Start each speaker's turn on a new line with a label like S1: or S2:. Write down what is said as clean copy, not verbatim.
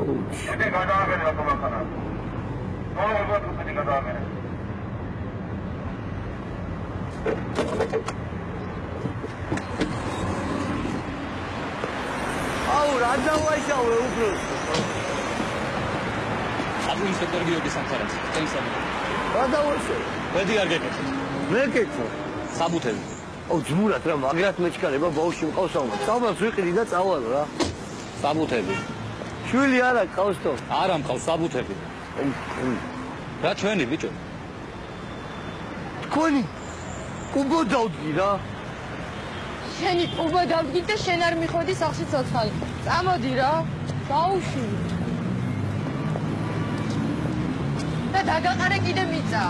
S1: Ete გადააგერე ავტომატანა. ნორმალურად უთი გადააგერე. აუ რა დავაიშავე უფრო.
S2: ინსპექტორ გიორგი სამხარაძე, ტელესამონი.
S1: რა დავაიშავე?
S2: მედი არ გეკეთე.
S1: მე კეთო.
S2: საბუთები.
S1: აუ ძმურად რა მაგრად მეჩქარება ბავშვი მყავს ამა. წამოს ვიყიდი და წავალ რა.
S2: საბუთები.
S1: შვილი არა ყავს თო.
S2: არა მყავს საბუთები. რა ჩვენი ბიჭო?
S1: თქვენი კუბო დავდგი რა.
S3: შენი კუბო დავდგი და შენ არ მიხვედი სახში ცოცხალი. წამოდი რა. გაუშვი. და დაგაყარე კიდე მიწა.